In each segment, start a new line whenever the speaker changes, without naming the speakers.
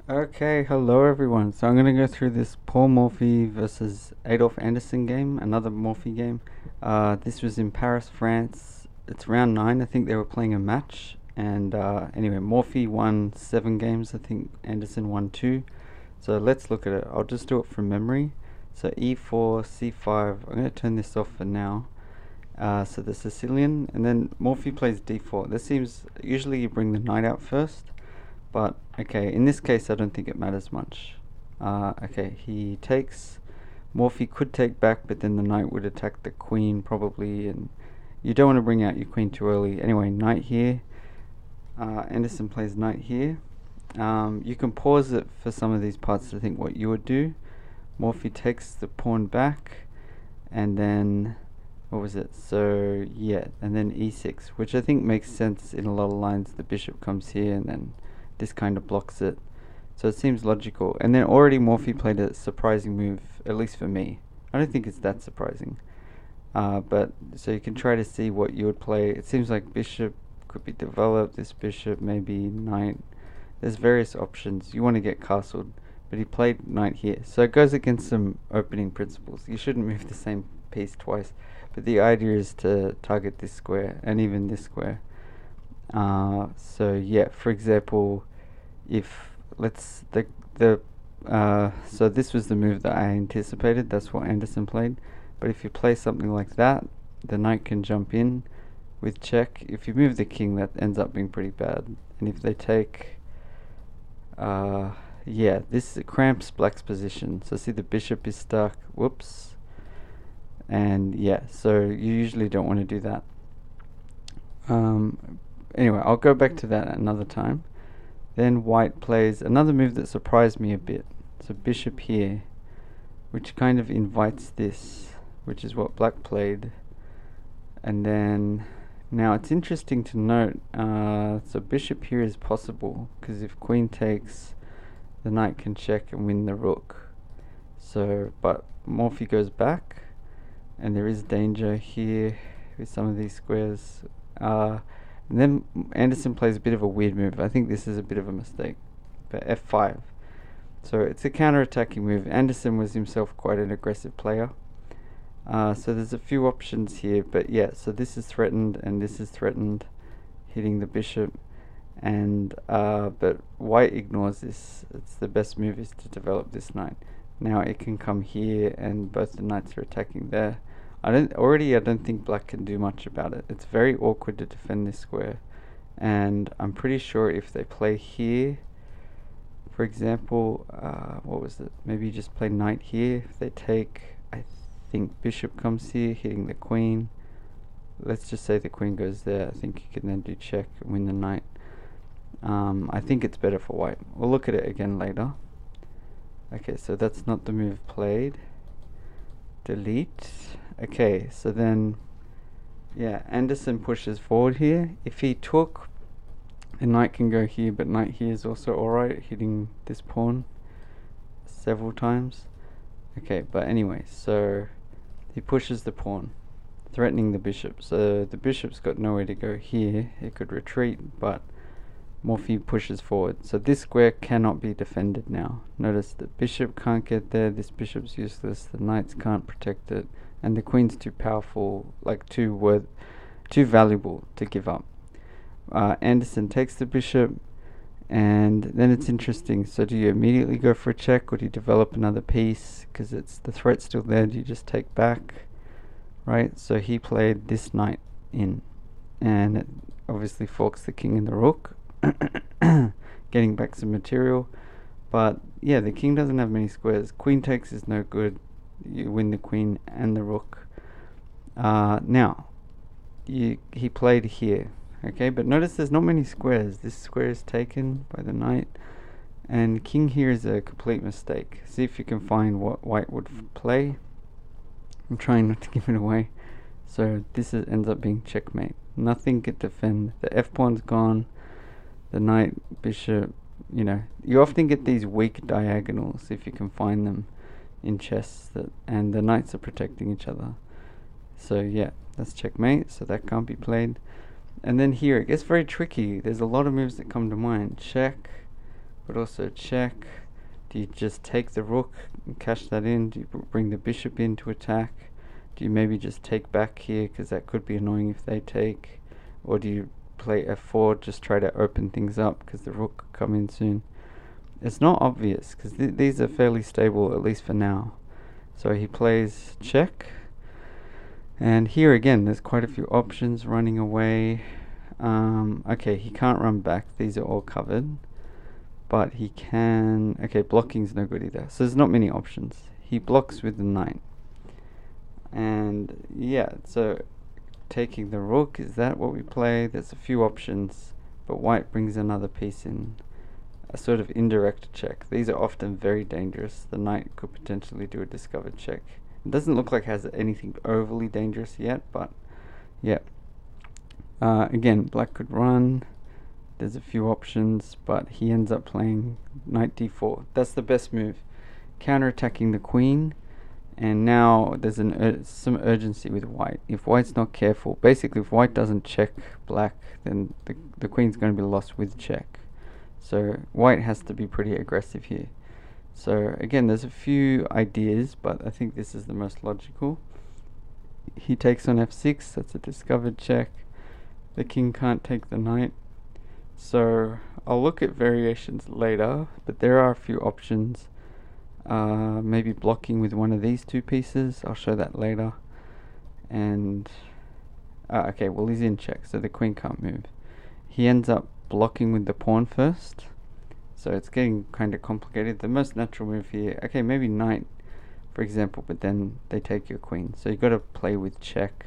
Okay, hello everyone. So I'm going to go through this Paul Morphy versus Adolf Anderssen game, another Morphy game. This was in Paris, France. It's round 9. I think they were playing a match. And anyway, Morphy won 7 games. I think Anderson won 2. So let's look at it. I'll just do it from memory. So e4, c5. I'm going to turn this off for now. So the Sicilian. And then Morphy plays d4. This seems, usually you bring the knight out first. But, okay, in this case, I don't think it matters much. Okay, he takes. Morphy could take back, but then the knight would attack the queen, probably, and you don't want to bring out your queen too early. Anyway, knight here. Anderson plays knight here. You can pause it for some of these parts to think what you would do. Morphy takes the pawn back, and then what was it? So yeah, and then e6, which I think makes sense in a lot of lines. The bishop comes here, and then this kind of blocks it. So it seems logical. And then already Morphy played a surprising move, at least for me. I don't think it's that surprising. But so you can try to see what you would play. It seems like bishop could be developed. This bishop, maybe knight. There's various options. You want to get castled, but he played knight here. So it goes against some opening principles. You shouldn't move the same piece twice. But the idea is to target this square and even this square. So yeah, for example, if let's the so this was the move that I anticipated. That's what Anderson played. But if you play something like that, the knight can jump in with check. If you move the king, that ends up being pretty bad. And if they take, yeah, this cramps black's position. So see, the bishop is stuck. Whoops. And yeah, so you usually don't want to do that. Anyway, I'll go back to that another time. Then white plays another move that surprised me a bit. So bishop here, which kind of invites this, which is what black played. And then now it's interesting to note, so bishop here is possible, because if queen takes, the knight can check and win the rook. So, but Morphy goes back, and there is danger here with some of these squares. And then Anderson plays a bit of a weird move. I think this is a bit of a mistake. But f5. So it's a counter-attacking move. Anderson was himself quite an aggressive player. So there's a few options here. But yeah, so this is threatened and this is threatened, hitting the bishop. And but white ignores this. It's the best move is to develop this knight. Now it can come here and both the knights are attacking there. I don't think black can do much about it. It's very awkward to defend this square, and I'm pretty sure if they play here, for example, what was it? Maybe just play knight here. If they take, I think bishop comes here, hitting the queen. Let's just say the queen goes there. I think you can then do check and win the knight. I think it's better for white. We'll look at it again later. Okay, so that's not the move played. Delete. Okay, so then, yeah, Anderson pushes forward here. If he took, the knight can go here, but knight here is also alright, hitting this pawn several times. Okay, but anyway, so he pushes the pawn, threatening the bishop. So the bishop's got nowhere to go here. It could retreat, but Morphy pushes forward. So this square cannot be defended now. Notice the bishop can't get there, this bishop's useless, the knights can't protect it, and the queen's too powerful, like too valuable to give up. Anderson takes the bishop, and then it's interesting. So do you immediately go for a check, or do you develop another piece? Because it's the threat's still there. Do you just take back? Right, so he played this knight in, and it obviously forks the king and the rook. Getting back some material, but yeah, the king doesn't have many squares. Queen takes is no good. You win the queen and the rook. Now he played here, okay, but notice there's not many squares. This square is taken by the knight, and king here is a complete mistake. See if you can find what white would play. I'm trying not to give it away. So this ends up being checkmate. Nothing could defend. The f pawn's gone. The knight, bishop, you often get these weak diagonals if you can find them in chess, and the knights are protecting each other. So yeah, that's checkmate, so that can't be played. And then here, it gets very tricky. There's a lot of moves that come to mind. Check, but also check. Do you just take the rook and cash that in? Do you bring the bishop in to attack? Do you maybe just take back here, because that could be annoying if they take? Or do you play f4, just try to open things up because the rook could come in soon? It's not obvious, because these are fairly stable, at least for now. So he plays check. And here again, there's quite a few options. Running away. Okay, he can't run back. These are all covered. But he can... Okay, blocking's no good either. So there's not many options. He blocks with the knight. And yeah, so taking the rook, is that what we play? There's a few options, but white brings another piece in. A sort of indirect check. These are often very dangerous. The knight could potentially do a discovered check. It doesn't look like it has anything overly dangerous yet, but yeah. Again, black could run. There's a few options, but he ends up playing knight d4. That's the best move. Counter-attacking the queen, and now there's some urgency with white. If white's not careful, basically if white doesn't check black, then the queen's going to be lost with check. So white has to be pretty aggressive here. So again, there's a few ideas, but I think this is the most logical. He takes on f6, that's a discovered check. The king can't take the knight. So I'll look at variations later, but there are a few options. Maybe blocking with one of these two pieces, I'll show that later. And okay, well he's in check, so the queen can't move. He ends up blocking with the pawn first, so it's getting kind of complicated. The most natural move here, okay, maybe knight for example, but then they take your queen, so you got to play with check.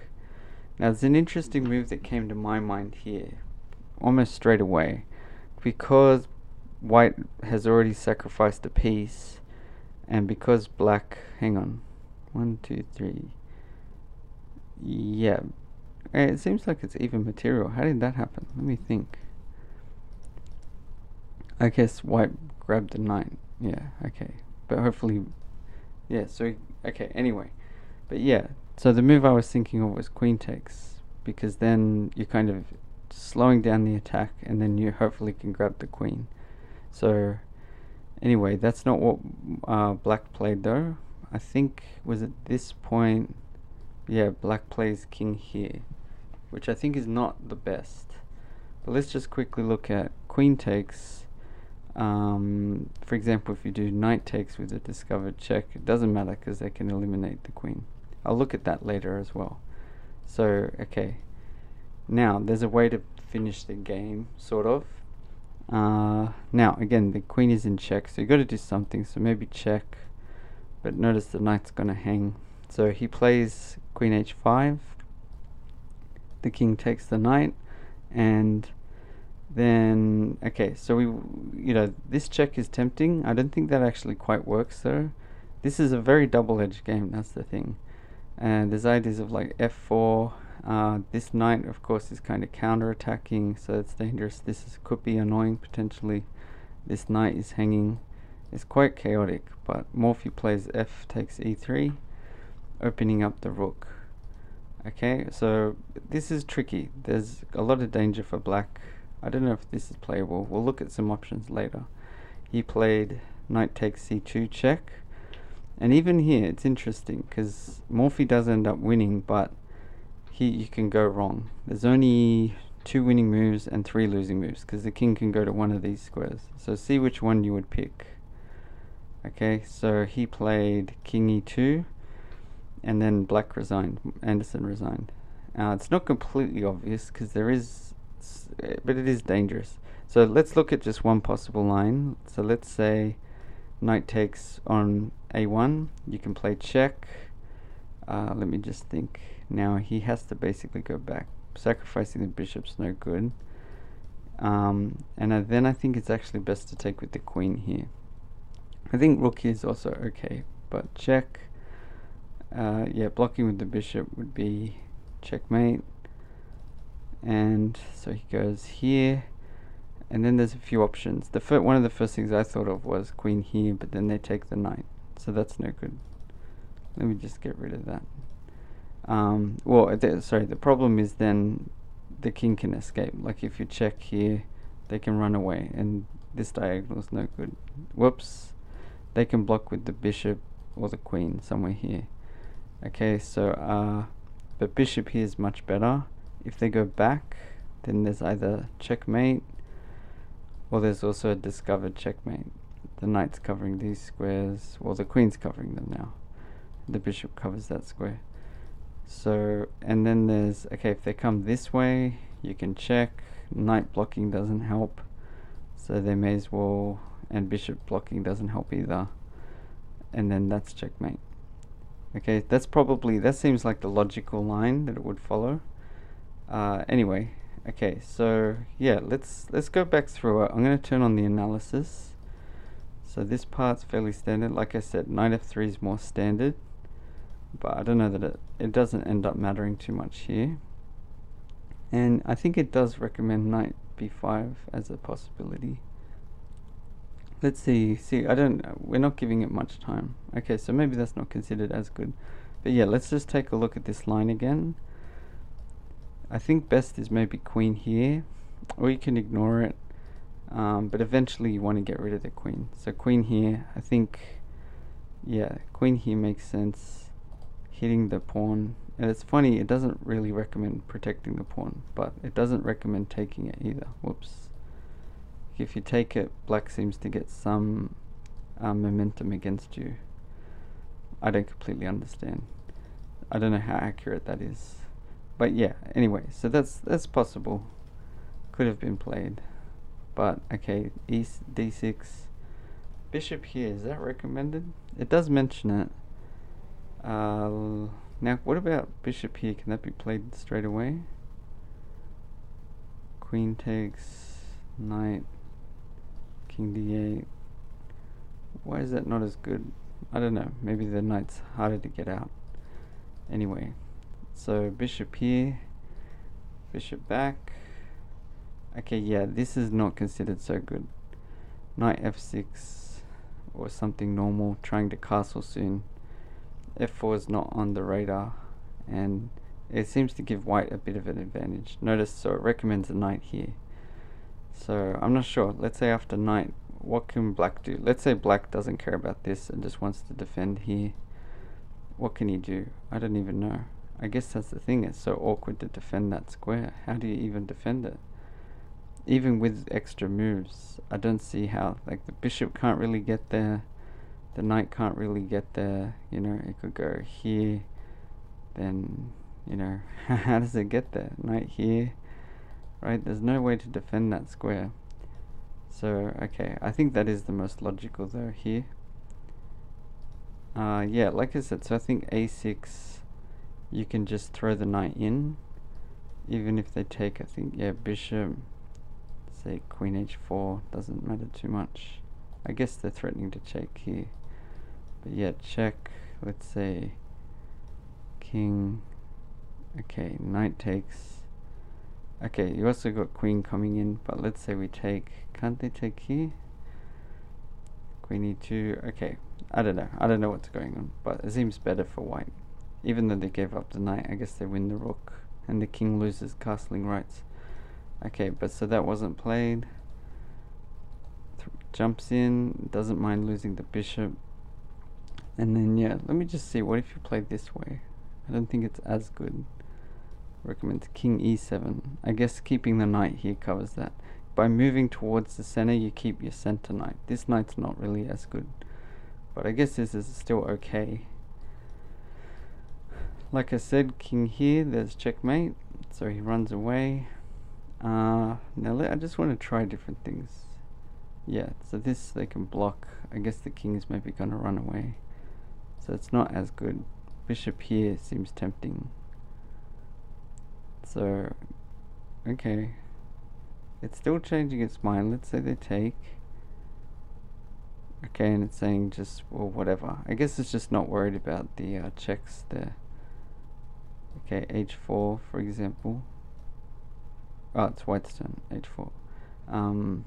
Now there's an interesting move that came to my mind here almost straight away, because white has already sacrificed a piece, and because black, hang on, 1, 2, 3, yeah, it seems like it's even material. How did that happen? Let me think. I guess white grabbed the knight. Yeah, okay. But hopefully... Yeah, so... Okay, anyway. But yeah, so the move I was thinking of was queen takes, because then you're kind of slowing down the attack, and then you hopefully can grab the queen. So... Anyway, that's not what black played though. I think, was at this point... Yeah, black plays king here, which I think is not the best. But let's just quickly look at queen takes. For example, if you do knight takes with a discovered check, it doesn't matter because they can eliminate the queen. I'll look at that later as well. So, okay. Now, there's a way to finish the game, sort of. Now, again, the queen is in check, so you got to do something. So maybe check, but notice the knight's going to hang. So he plays queen h5. The king takes the knight, and then, okay, so this check is tempting. I don't think that actually quite works though. This is a very double-edged game, that's the thing. And there's ideas of like f4. This knight, of course, is kind of counter-attacking, so it's dangerous. Could be annoying potentially. This knight is hanging. It's quite chaotic, but Morphy plays f takes e3, opening up the rook. Okay, so this is tricky. There's a lot of danger for black. I don't know if this is playable. We'll look at some options later. He played knight takes c2 check, and even here it's interesting because Morphy does end up winning, but you can go wrong. There's only 2 winning moves and 3 losing moves, because the king can go to one of these squares. So see which one you would pick. Okay, so he played king e2, and then black resigned. Anderssen resigned. It's not completely obvious because there is, but it is dangerous. So let's look at just one possible line. So let's say knight takes on a1. You can play check. Let me just think. Now he has to basically go back. Sacrificing the bishop's no good. And then I think it's actually best to take with the queen here. I think rook is also okay, but check. Yeah, blocking with the bishop would be checkmate. And so he goes here, and then there's a few options. One of the first things I thought of was queen here, but then they take the knight, so that's no good. Let me just get rid of that. The problem is then the king can escape. Like if you check here, they can run away, and This diagonal is no good. Whoops. They can block with the bishop or the queen somewhere here. Okay, so but bishop here is much better. If they go back, then there's either checkmate, or there's also a discovered checkmate. The knight's covering these squares, well, the queen's covering them now. The bishop covers that square. So, and then there's, okay, if they come this way, you can check. Knight blocking doesn't help, so they may as well, and bishop blocking doesn't help either. And then that's checkmate. Okay, that's probably, that seems like the logical line that it would follow. Anyway, okay, so yeah, let's go back through it. I'm going to turn on the analysis. So this part's fairly standard. Like I said, knight f3 is more standard, but I don't know that it doesn't end up mattering too much here. And I think it does recommend knight b5 as a possibility. Let's see, we're not giving it much time. Okay, so maybe that's not considered as good. But yeah, let's just take a look at this line again. I think best is maybe queen here, or you can ignore it. But eventually you want to get rid of the queen. So queen here, I think, yeah, queen here makes sense. Hitting the pawn. And it's funny, it doesn't really recommend protecting the pawn, but it doesn't recommend taking it either. Whoops. If you take it, black seems to get some momentum against you. I don't completely understand. I don't know how accurate that is. But yeah, anyway, so that's possible. Could have been played. But okay, d6. Bishop here, is that recommended? It does mention it. Now, what about bishop here? Can that be played straight away? Queen takes, knight, king d8. Why is that not as good? I don't know. Maybe the knight's harder to get out. Anyway, so bishop here, bishop back. Okay, yeah, this is not considered so good. Knight f6 or something normal, trying to castle soon. f4 is not on the radar, and it seems to give white a bit of an advantage. Notice, so it recommends a knight here. So I'm not sure. Let's say after knight, what can black do? Let's say black doesn't care about this and just wants to defend here. What can he do? I don't even know. I guess that's the thing, it's so awkward to defend that square. How do you even defend it? Even with extra moves, I don't see how. Like, the bishop can't really get there, the knight can't really get there, you know. It could go here, then, you know, how does it get there? Knight here, right? There's no way to defend that square. So, okay, I think that is the most logical though here. Yeah, like I said, so I think a6, you can just throw the knight in, even if they take, I think, yeah, bishop, say queen h4, doesn't matter too much. I guess they're threatening to check here, but yeah, check, let's say king, okay, knight takes, okay, you also got queen coming in, but let's say we take, can't they take here? Queen e2, okay, I don't know what's going on, but it seems better for white. Even though they gave up the knight, I guess they win the rook, and the king loses castling rights. Okay, but so that wasn't played. Jumps in, doesn't mind losing the bishop. And then, yeah, let me just see, what if you played this way? I don't think it's as good. Recommends king e7. I guess keeping the knight here covers that. By moving towards the center, you keep your center knight. This knight's not really as good, but I guess this is still okay. Like I said, king here, there's checkmate, so he runs away. Now I just want to try different things. Yeah, so this they can block. I guess the king is maybe going to run away, so it's not as good. Bishop here seems tempting. So, okay. It's still changing its mind. Let's say they take. Okay, and it's saying just, well, whatever. I guess it's just not worried about the checks there. Okay, h4, for example. Oh, it's white's turn, h4. I'm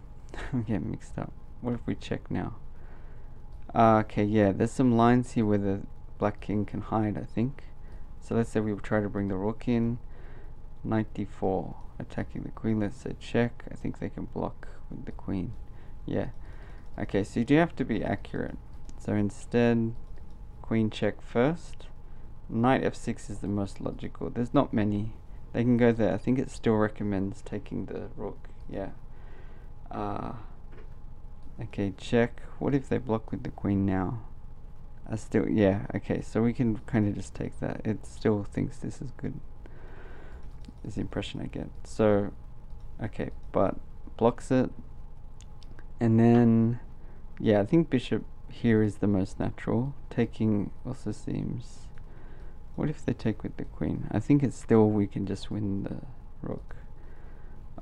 getting mixed up. What if we check now? Okay, yeah, there's some lines here where the black king can hide, I think. So let's say we try to bring the rook in. Knight d4, attacking the queen. Let's say check. I think they can block with the queen. Yeah. Okay, so you do have to be accurate. So instead, queen check first. Knight f6 is the most logical. There's not many. They can go there. I think it still recommends taking the rook. Yeah. Okay, check. What if they block with the queen now? Yeah, okay, so we can kind of just take that. It still thinks this is good, is the impression I get. So, okay, but blocks it. And then, yeah, I think bishop here is the most natural. Taking also seems... What if they take with the queen? I think it's still, we can just win the rook.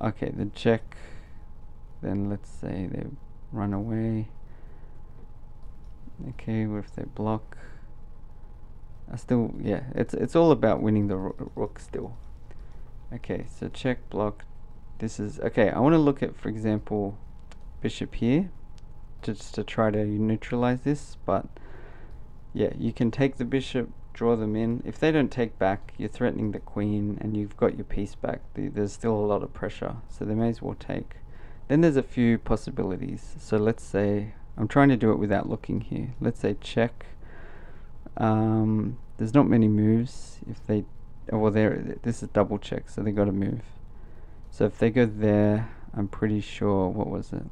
Okay, the check. Then let's say they run away. Okay, what if they block? Yeah, it's all about winning the rook still. Okay, so check, block. This is, okay, I want to look at, for example, bishop here, just to try to neutralize this, but yeah, you can take the bishop, draw them in. If they don't take back, you're threatening the queen, and you've got your piece back. There's still a lot of pressure, so they may as well take. Then there's a few possibilities. So let's say, I'm trying to do it without looking here. Let's say check. There's not many moves. If they, this is double check, so they got to move. So if they go there, I'm pretty sure, what was it?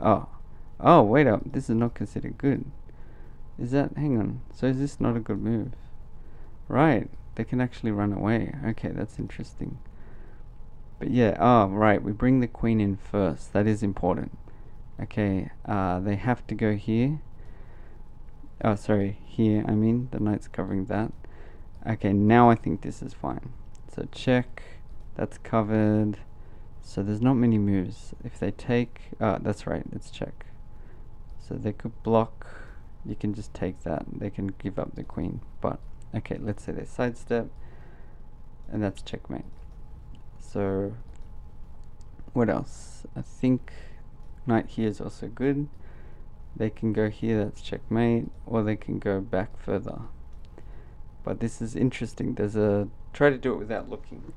Oh, wait up, this is not considered good. Is that, hang on, so is this not a good move? Right, they can actually run away. Okay, that's interesting. But yeah, right, we bring the queen in first. That is important. Okay, they have to go here. Oh, sorry, here, I mean, the knight's covering that. Okay, now I think this is fine. So check, that's covered. So there's not many moves. If they take, that's right, it's check. So they could block, you can just take that. They can give up the queen, but okay, let's say they sidestep, and that's checkmate. So what else? I think knight here is also good. They can go here, that's checkmate, or they can go back further. But this is interesting. Try to do it without looking.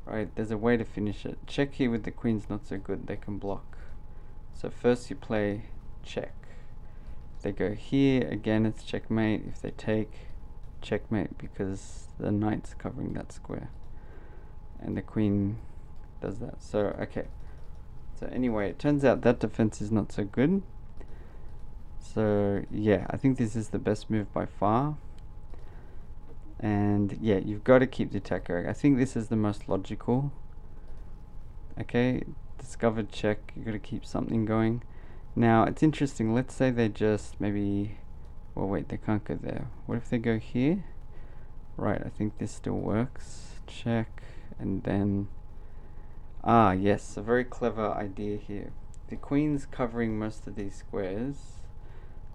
Right, there's a way to finish it. Check here with the queen's not so good, they can block. So first you play check. If they go here, again it's checkmate. If they take, checkmate, because the knight's covering that square. And the queen does that. So, okay. So anyway, it turns out that defense is not so good. So, yeah, I think this is the best move by far. And yeah, you've got to keep the attack going. I think this is the most logical. Okay, discovered check, you've got to keep something going. Now, it's interesting, let's say they just maybe, well wait, they can't go there. What if they go here? Right, I think this still works. Check, and then, yes, a very clever idea here. The queen's covering most of these squares,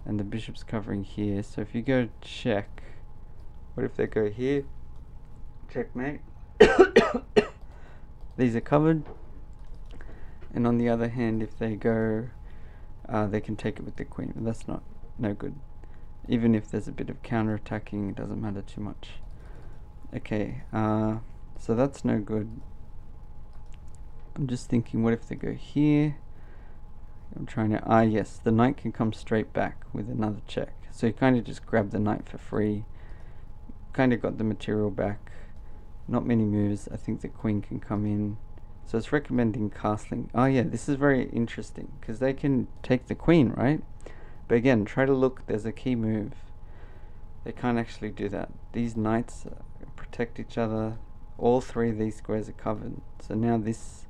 and the bishop's covering here, so if you go check, what if they go here? Checkmate. These are covered. And on the other hand, if they go, they can take it with the queen. But that's no good. Even if there's a bit of counter-attacking, it doesn't matter too much. Okay, so that's no good. I'm just thinking, what if they go here? I'm trying to, yes, the knight can come straight back with another check. So you kind of just grab the knight for free. Kind of got the material back. Not many moves. I think the queen can come in. So it's recommending castling. Oh yeah, this is very interesting because they can take the queen, right? But again, try to look. There's a key move. They can't actually do that. These knights protect each other. All three of these squares are covered. So now this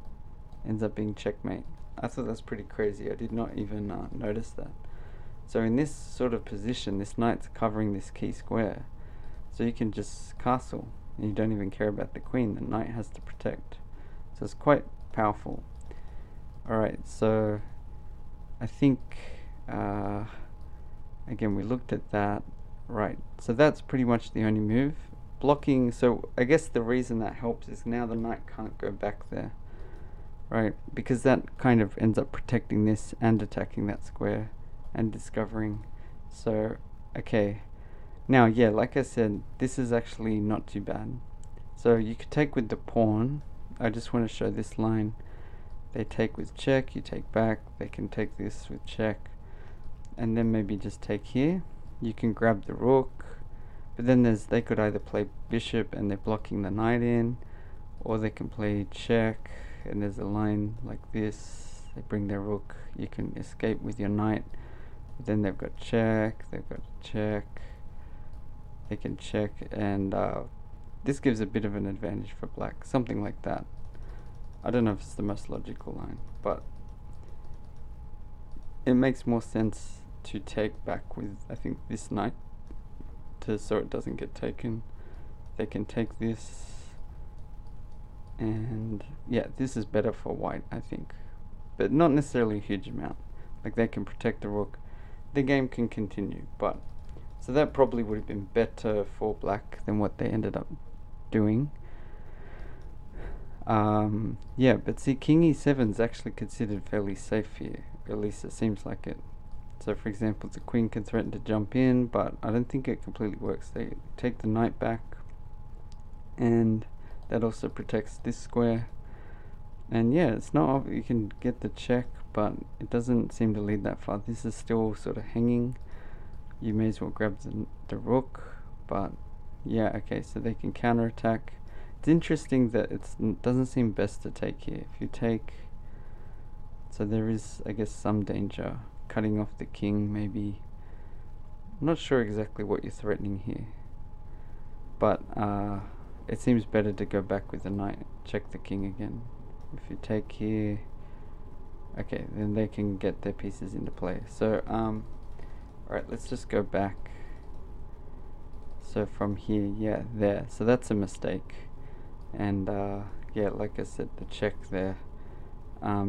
ends up being checkmate. I thought that's pretty crazy. I did not even notice that. So in this sort of position, this knight's covering this key square. So you can just castle, and you don't even care about the queen. The knight has to protect. So it's quite powerful. Alright, so I think, again, we looked at that. Right, so that's pretty much the only move. Blocking, so I guess the reason that helps is now the knight can't go back there. Right, because that kind of ends up protecting this and attacking that square and discovering. So, okay. Now, yeah, like I said, this is actually not too bad. So you could take with the pawn. I just want to show this line. they take with check, you take back, they can take this with check, and then maybe just take here. You can grab the rook, but then they could either play bishop and they're blocking the knight in, or they can play check and there's a line like this, they bring their rook, you can escape with your knight, but then they've got check, they can check, and this gives a bit of an advantage for black, something like that. I don't know if it's the most logical line, but it makes more sense to take back with, I think, this knight, so it doesn't get taken. They can take this, and yeah, this is better for white, I think, but not necessarily a huge amount. Like, they can protect the rook, the game can continue, but so that probably would have been better for black than what they ended up doing. Yeah, but see, king e7 is actually considered fairly safe here, at least it seems like it. So for example, the queen can threaten to jump in, but I don't think it completely works. They take the knight back, and that also protects this square. And yeah, it's not, you can get the check, but it doesn't seem to lead that far. This is still sort of hanging. You may as well grab the rook, but yeah, okay, so they can counterattack. It's interesting that it doesn't seem best to take here. If you take, so there is, I guess, some danger. Cutting off the king, maybe. I'm not sure exactly what you're threatening here, but it seems better to go back with the knight, check the king again. If you take here, okay, then they can get their pieces into play. So, alright, let's just go back. So from here, yeah, there. So that's a mistake. And yeah, like I said, the check there.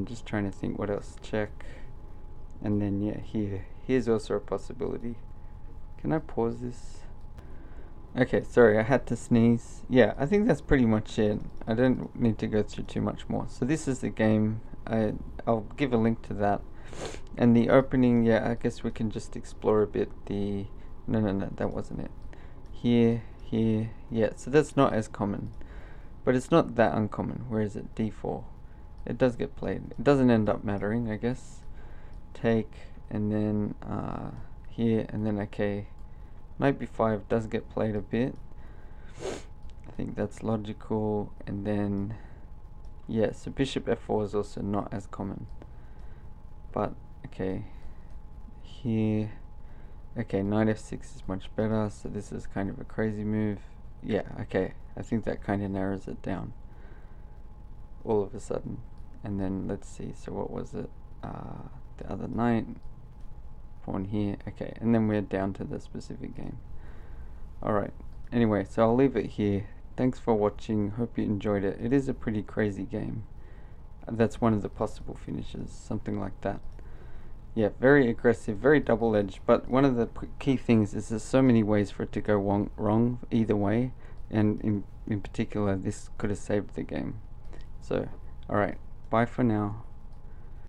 Just trying to think what else. Check. And then yeah, here's also a possibility. Can I pause this? Okay, sorry, I had to sneeze. Yeah, I think that's pretty much it. I don't need to go through too much more. So this is the game. I'll give a link to that. And the opening, yeah, I guess we can just explore a bit the... No, that wasn't it. Here, yeah, so that's not as common. But it's not that uncommon. Where is it? D4. It does get played. It doesn't end up mattering, I guess. Take, and then here, and then okay. Knight b5 does get played a bit. I think that's logical. And then, yeah, so bishop f4 is also not as common. But, okay. Here, okay, knight f6 is much better. So this is kind of a crazy move. Yeah, okay. I think that kind of narrows it down all of a sudden. And then let's see, so what was it? The other knight, pawn here, okay, and then we're down to the specific game. Alright, anyway, so I'll leave it here. Thanks for watching, hope you enjoyed it. It is a pretty crazy game. That's one of the possible finishes, something like that. Yeah, very aggressive, very double-edged, but one of the key things is there's so many ways for it to go wrong either way, and in particular, this could have saved the game. So, alright, bye for now.